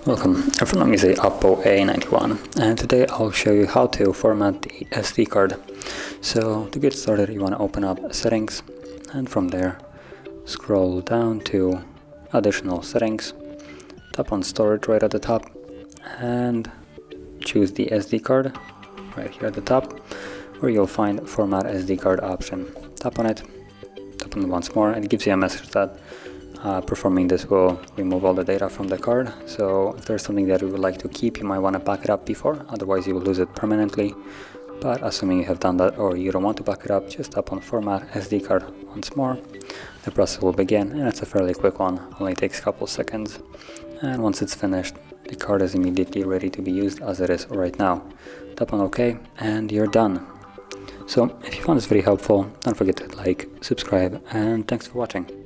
Welcome, everyone is a OPPO A91 and today I'll show you how to format the SD card. So to get started you want to open up settings and from there scroll down to additional settings, tap on storage right at the top and choose the SD card right here at the top where you'll find format SD card option. Tap on it, tap on it once more and it gives you a message that performing this will remove all the data from the card. So if there's something that you would like to keep, you might want to back it up before, otherwise you will lose it permanently. But assuming you have done that or you don't want to back it up, just tap on format SD card once more. The process will begin and it's a fairly quick one, only takes a couple seconds. And once it's finished, the card is immediately ready to be used as it is right now. Tap on OK and you're done. So if you found this video helpful, don't forget to like, subscribe, and thanks for watching.